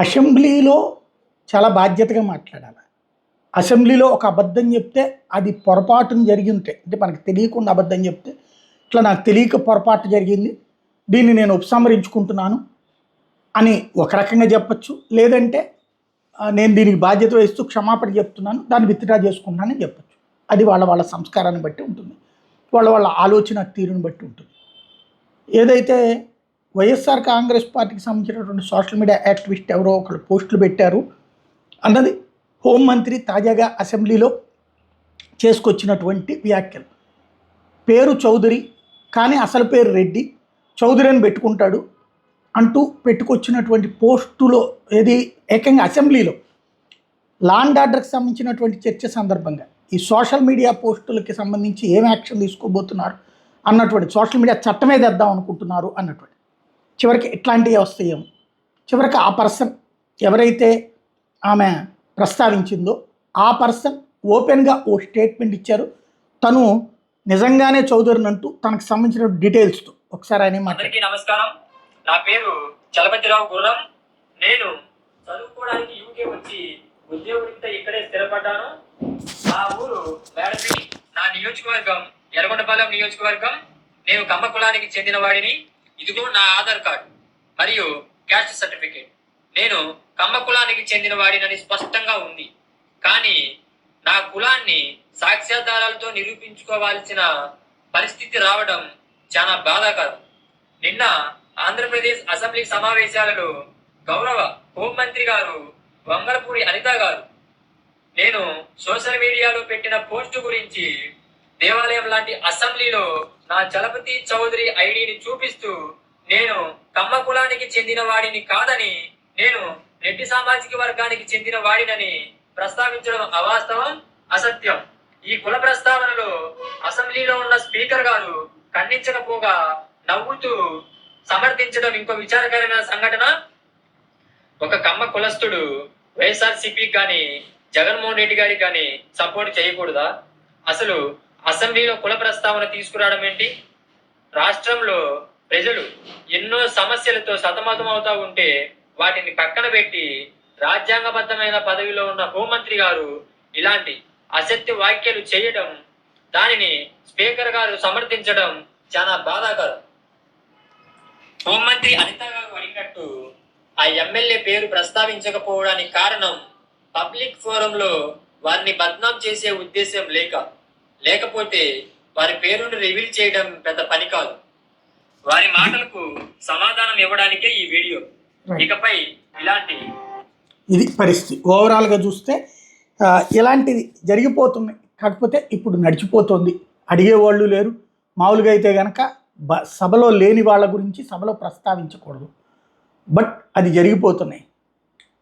అసెంబ్లీలో చాలా బాధ్యతగా మాట్లాడాలి. అసెంబ్లీలో ఒక అబద్ధం చెప్తే అది పొరపాటున జరిగి ఉంటే, అంటే మనకు తెలియకుండా అబద్ధం చెప్తే, ఇట్లా నాకు తెలియక పొరపాటు జరిగింది, దీన్ని నేను ఉపసంహరించుకుంటున్నాను అని ఒక రకంగా చెప్పచ్చు. లేదంటే నేను దీనికి బాధ్యత వహిస్తూ క్షమాపణ చెప్తున్నాను, దాన్ని విత్డ్రా చేసుకుంటున్నానని చెప్పచ్చు. అది వాళ్ళ వాళ్ళ సంస్కారాన్ని బట్టి ఉంటుంది, వాళ్ళ వాళ్ళ ఆలోచన తీరుని బట్టి ఉంటుంది. ఏదైతే వైఎస్ఆర్ కాంగ్రెస్ పార్టీకి సంబంధించినటువంటి సోషల్ మీడియా యాక్టివిస్ట్ ఎవరో ఒకళ్ళు పోస్టులు పెట్టారు అన్నది హోంమంత్రి తాజాగా అసెంబ్లీలో చేసుకొచ్చినటువంటి వ్యాఖ్యలు. పేరు చౌదరి కానీ అసలు పేరు రెడ్డి, చౌదరి అని పెట్టుకుంటాడు అంటూ పెట్టుకొచ్చినటువంటి పోస్టులో ఏది ఏకంగా అసెంబ్లీలో లా అండ్ ఆర్డర్కి సంబంధించినటువంటి చర్చ సందర్భంగా ఈ సోషల్ మీడియా పోస్టులకి సంబంధించి ఏం యాక్షన్ తీసుకోబోతున్నారు అన్నటువంటి, సోషల్ మీడియా చట్టమే తెద్దాం అనుకుంటున్నారు అన్నటువంటి, చివరికి ఇట్లాంటివి వస్తాయేమో. చివరికి ఆ పర్సన్ ఎవరైతే ఆమె ప్రస్తావించిందో ఆ పర్సన్ ఓపెన్గా ఓ స్టేట్మెంట్ ఇచ్చారు. తను నిజంగానే చౌదరిని అంటూ తనకు సంబంధించిన డీటెయిల్స్తో ఒకసారి ఆయన అందరికీ నమస్కారం. నా పేరు చలపతిరావు గుర్రం. నేను చదువుకోవడానికి యూకే వచ్చి ఉద్యోగరీత్యా ఇక్కడే స్థిరపడ్డాను. నా ఊరు మేడపల్లి, నా నియోజకవర్గం ఎర్రగొండపాలెం నియోజకవర్గం. నేను కమ్మ కులానికి చెందిన వాడిని. ఇదిగో నా ఆధార్ కార్డు మరియు క్యాస్ట్ సర్టిఫికేట్. నేను కమ్మ కులానికి చెందిన వాడినని స్పష్టంగా ఉంది. కానీ నా కులాన్ని సాక్ష్యాధారాలతో నిరూపించుకోవాల్సిన పరిస్థితి రావడం చాలా బాధాకరం. నిన్న ఆంధ్రప్రదేశ్ అసెంబ్లీ సమావేశాలలో గౌరవ హోంమంత్రి గారు వంగలపూడి అనిత గారు నేను సోషల్ మీడియాలో పెట్టిన పోస్టు గురించి దేవాలయం లాంటి అసెంబ్లీలో నా చలపతి చౌదరి ఐడిని చూపిస్తూ నేను కమ్మ కులానికి చెందిన వాడిని కాదని, నేను రెడ్డి సామాజిక వర్గానికి చెందిన వాడినని ప్రస్తావించడం అవాస్తవం, అసత్యం. ఈ కుల ప్రస్తావనలో అసెంబ్లీలో ఉన్న స్పీకర్ గారు ఖండించకపోగా నవ్వుతూ సమర్థించడం ఇంకో విచారకరమైన సంఘటన. ఒక కమ్మ కులస్తుడు వైఎస్ఆర్సీపీకి కానీ జగన్మోహన్ రెడ్డి గారికి కానీ సపోర్ట్ చేయకూడదా? అసలు అసెంబ్లీలో కుల ప్రస్తావన తీసుకురావడం ఏంటి? రాష్ట్రంలో ప్రజలు ఎన్నో సమస్యలతో సతమతం అవుతా ఉంటే వాటిని పక్కన పెట్టి రాజ్యాంగబద్ధమైన పదవిలో ఉన్న హోంమంత్రి గారు ఇలాంటి అసత్య వ్యాఖ్యలు చేయడం, దానిని స్పీకర్ గారు సమర్థించడం చాలా బాధాకరం. హోంమంత్రి అనిత గారు అడిగినట్టు ఆ ఎమ్మెల్యే పేరు ప్రస్తావించకపోవడానికి కారణం పబ్లిక్ ఫోరంలో వారిని బద్నాం చేసే ఉద్దేశం లేకపోతే వారి పేరును రివీల్ చేయడం పెద్ద పని కాదు. వారి మాటలకు సమాధానం ఇవ్వడానికే ఈ వీడియో. ఇకపై ఇలాంటి ఇది పరిస్థితి ఓవరాల్గా చూస్తే ఇలాంటిది జరిగిపోతుంది. కాకపోతే ఇప్పుడు నడిచిపోతుంది, అడిగేవాళ్ళు లేరు. మామూలుగా అయితే కనుక సభలో లేని వాళ్ళ గురించి సభలో ప్రస్తావించకూడదు, బట్ అది జరిగిపోతున్నాయి.